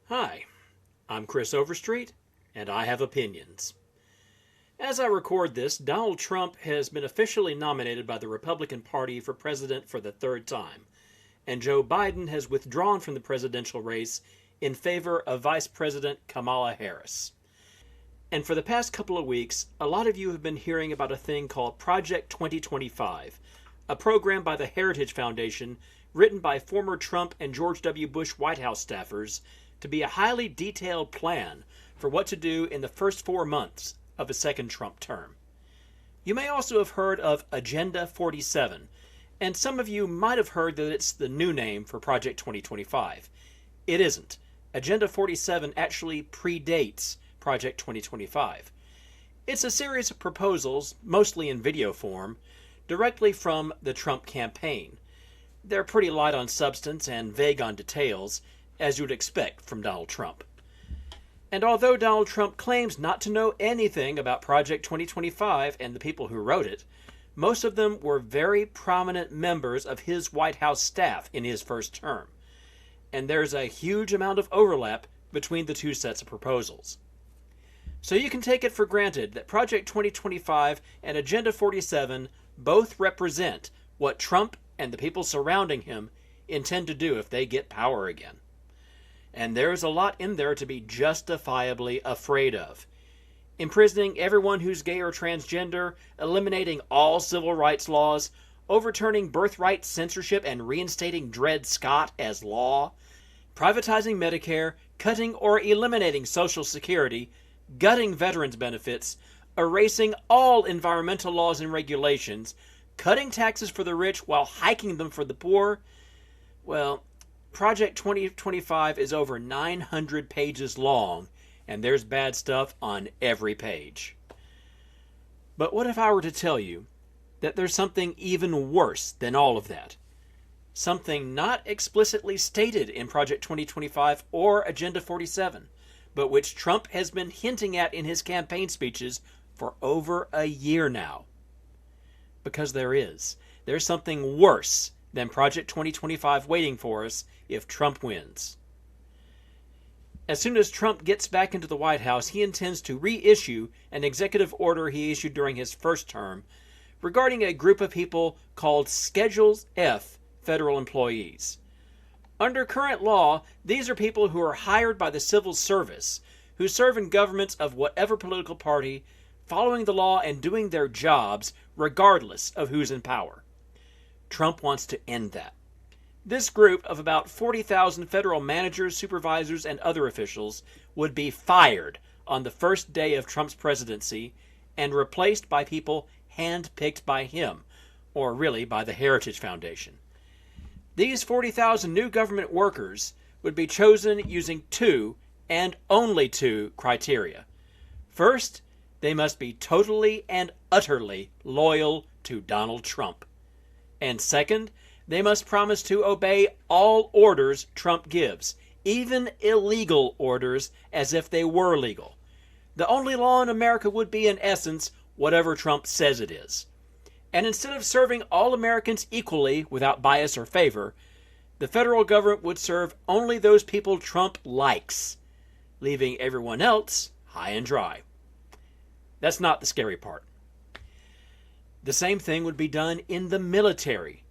Hi, I'm Chris Overstreet, and I have opinions. As I record this, Donald Trump has been officially nominated by the Republican Party for president for the third time, and Joe Biden has withdrawn from the presidential race in favor of Vice President Kamala Harris. And for the past couple of weeks, a lot of you have been hearing about a thing called Project 2025, a program by the Heritage Foundation written by former Trump and George W. Bush White House staffers to be a highly detailed plan for what to do in the first 4 months of a second Trump term. You may also have heard of Agenda 47, and some of you might have heard that it's the new name for Project 2025. It isn't. Agenda 47 actually predates Project 2025. It's a series of proposals, mostly in video form, directly from the Trump campaign. They're pretty light on substance and vague on details, as you would expect from Donald Trump. And although Donald Trump claims not to know anything about Project 2025 and the people who wrote it, most of them were very prominent members of his White House staff in his first term. And there's a huge amount of overlap between the two sets of proposals. So you can take it for granted that Project 2025 and Agenda 47 both represent what Trump and the people surrounding him intend to do if they get power again. And there's a lot in there to be justifiably afraid of. Imprisoning everyone who's gay or transgender, eliminating all civil rights laws, overturning birthright censorship and reinstating Dred Scott as law, privatizing Medicare, cutting or eliminating Social Security, gutting veterans benefits, erasing all environmental laws and regulations, cutting taxes for the rich while hiking them for the poor. Well, Project 2025 is over 900 pages long, and there's bad stuff on every page. But what if I were to tell you that there's something even worse than all of that? Something not explicitly stated in Project 2025 or Agenda 47, but which Trump has been hinting at in his campaign speeches for over a year now. Because there is. There's something worse than Project 2025 waiting for us if Trump wins. As soon as Trump gets back into the White House, he intends to reissue an executive order he issued during his first term regarding a group of people called Schedule F federal employees. Under current law, these are people who are hired by the civil service, who serve in governments of whatever political party, following the law and doing their jobs regardless of who's in power. Trump wants to end that. This group of about 40,000 federal managers, supervisors, and other officials would be fired on the first day of Trump's presidency and replaced by people handpicked by him, or really by the Heritage Foundation. These 40,000 new government workers would be chosen using two, and only two, criteria. First, they must be totally and utterly loyal to Donald Trump. And second, they must promise to obey all orders Trump gives, even illegal orders, as if they were legal. The only law in America would be, in essence, whatever Trump says it is. And instead of serving all Americans equally without bias or favor, the federal government would serve only those people Trump likes, leaving everyone else high and dry. That's not the scary part. The same thing would be done in the military.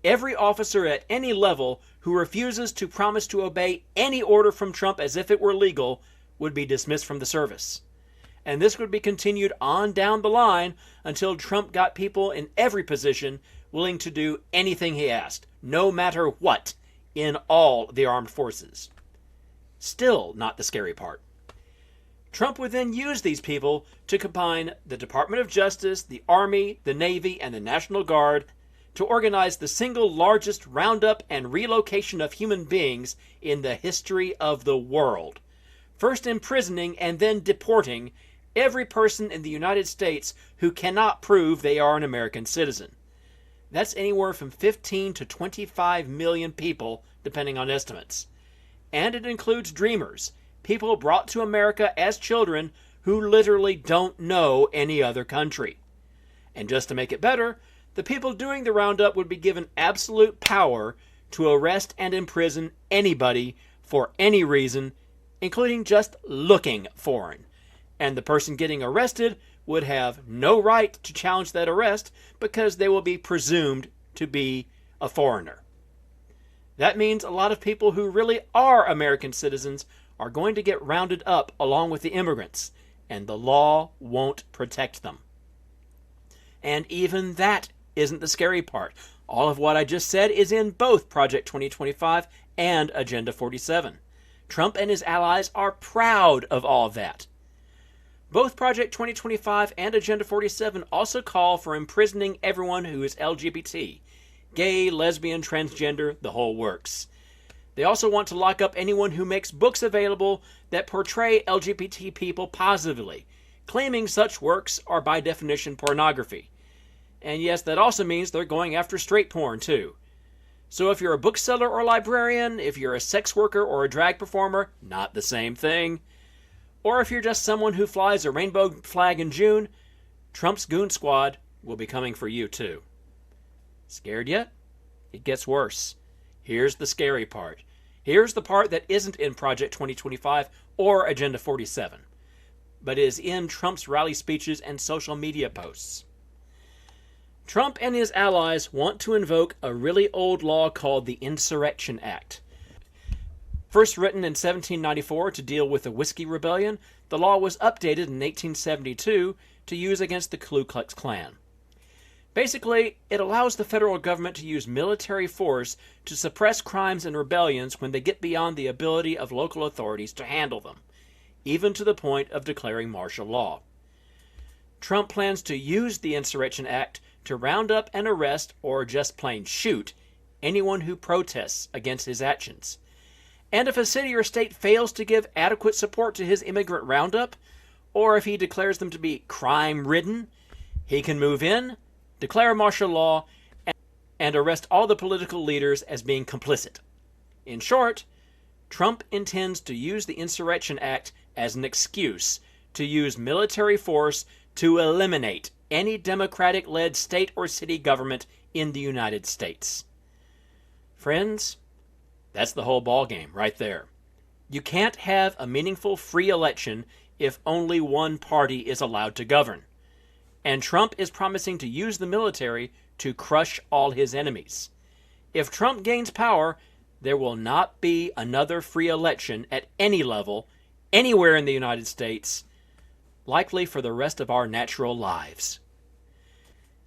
Every officer at any level who refuses to promise to obey any order from Trump as if it were legal would be dismissed from the service. And this would be continued on down the line until Trump got people in every position willing to do anything he asked, no matter what, in all the armed forces. Still not the scary part. Trump would then use these people to combine the Department of Justice, the Army, the Navy, and the National Guard to organize the single largest roundup and relocation of human beings in the history of the world, first imprisoning and then deporting every person in the United States who cannot prove they are an American citizen. That's anywhere from 15 to 25 million people, depending on estimates. And it includes dreamers, people brought to America as children who literally don't know any other country. And just to make it better, the people doing the roundup would be given absolute power to arrest and imprison anybody for any reason, including just looking foreign. And the person getting arrested would have no right to challenge that arrest because they will be presumed to be a foreigner. That means a lot of people who really are American citizens are going to get rounded up along with the immigrants, and the law won't protect them. And even that isn't the scary part. All of what I just said is in both Project 2025 and Agenda 47. Trump and his allies are proud of all of that. Both Project 2025 and Agenda 47 also call for imprisoning everyone who is LGBT, gay, lesbian, transgender, the whole works. They also want to lock up anyone who makes books available that portray LGBT people positively, claiming such works are by definition pornography. And yes, that also means they're going after straight porn too. So if you're a bookseller or librarian, if you're a sex worker or a drag performer, not the same thing. Or if you're just someone who flies a rainbow flag in June, Trump's goon squad will be coming for you too. Scared yet? It gets worse. Here's the scary part. Here's the part that isn't in Project 2025 or Agenda 47, but is in Trump's rally speeches and social media posts. Trump and his allies want to invoke a really old law called the Insurrection Act. First written in 1794 to deal with the Whiskey Rebellion, the law was updated in 1872 to use against the Ku Klux Klan. Basically, it allows the federal government to use military force to suppress crimes and rebellions when they get beyond the ability of local authorities to handle them, even to the point of declaring martial law. Trump plans to use the Insurrection Act to round up and arrest, or just plain shoot, anyone who protests against his actions. And if a city or state fails to give adequate support to his immigrant roundup, or if he declares them to be crime-ridden, he can move in, declare martial law, and arrest all the political leaders as being complicit. In short, Trump intends to use the Insurrection Act as an excuse to use military force to eliminate any Democratic-led state or city government in the United States. Friends, that's the whole ballgame right there. You can't have a meaningful free election if only one party is allowed to govern. And Trump is promising to use the military to crush all his enemies. If Trump gains power, there will not be another free election at any level, anywhere in the United States, likely for the rest of our natural lives.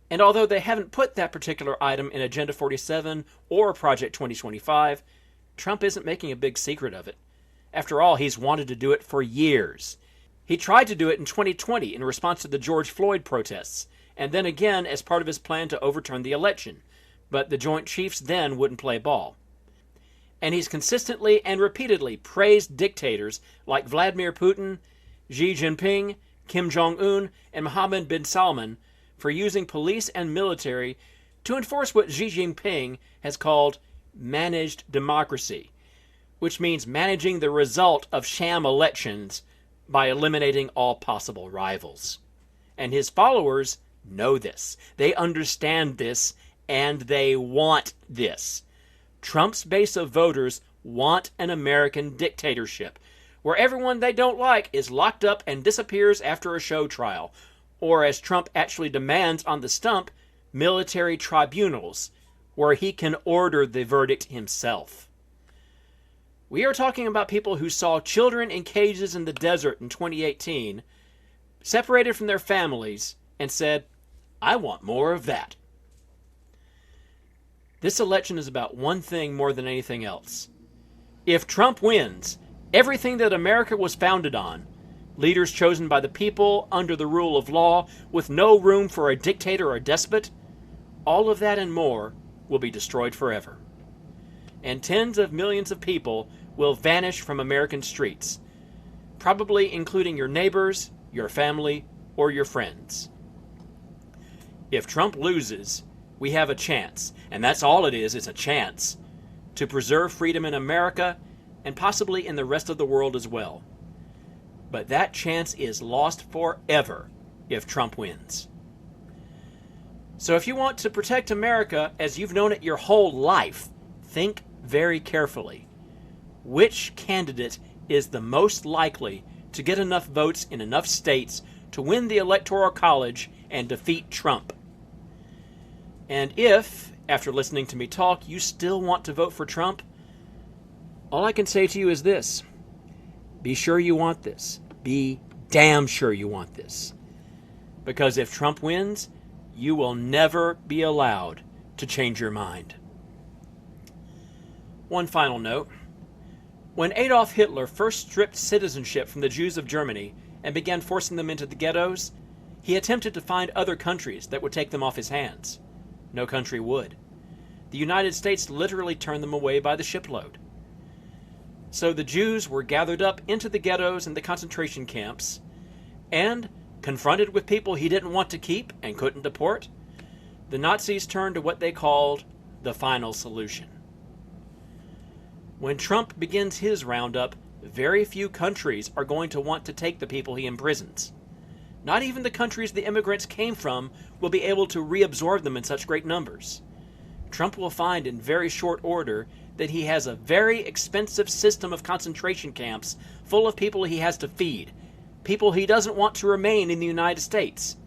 And although they haven't put that particular item in Agenda 47 or Project 2025, Trump isn't making a big secret of it. After all, he's wanted to do it for years. He tried to do it in 2020 in response to the George Floyd protests, and then again as part of his plan to overturn the election, but the Joint Chiefs then wouldn't play ball. And he's consistently and repeatedly praised dictators like Vladimir Putin, Xi Jinping, Kim Jong-un, and Mohammed bin Salman for using police and military to enforce what Xi Jinping has called managed democracy, which means managing the result of sham elections by eliminating all possible rivals. And his followers know this. They understand this, and they want this. Trump's base of voters want an American dictatorship, where everyone they don't like is locked up and disappears after a show trial, or as Trump actually demands on the stump, military tribunals, where he can order the verdict himself. We are talking about people who saw children in cages in the desert in 2018, separated from their families, and said, "I want more of that." This election is about one thing more than anything else. If Trump wins, everything that America was founded on, leaders chosen by the people under the rule of law with no room for a dictator or despot, all of that and more will be destroyed forever. And tens of millions of people will vanish from American streets, probably including your neighbors, your family, or your friends. If Trump loses, we have a chance, and that's all it is a chance, to preserve freedom in America and possibly in the rest of the world as well. But that chance is lost forever if Trump wins. So if you want to protect America as you've known it your whole life, think very carefully. Which candidate is the most likely to get enough votes in enough states to win the Electoral College and defeat Trump. And if, after listening to me talk, you still want to vote for Trump, all I can say to you is this: be sure you want this. Be damn sure you want this. Because if Trump wins, you will never be allowed to change your mind. One final note. When Adolf Hitler first stripped citizenship from the Jews of Germany and began forcing them into the ghettos, he attempted to find other countries that would take them off his hands. No country would. The United States literally turned them away by the shipload. So the Jews were gathered up into the ghettos and the concentration camps, and, confronted with people he didn't want to keep and couldn't deport, the Nazis turned to what they called the final solution. When Trump begins his roundup, very few countries are going to want to take the people he imprisons. Not even the countries the immigrants came from will be able to reabsorb them in such great numbers. Trump will find in very short order that he has a very expensive system of concentration camps full of people he has to feed, people he doesn't want to remain in the United States.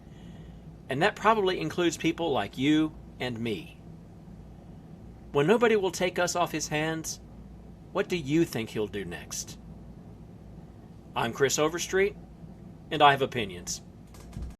And that probably includes people like you and me. When nobody will take us off his hands, what do you think he'll do next? I'm Chris Overstreet, and I have opinions.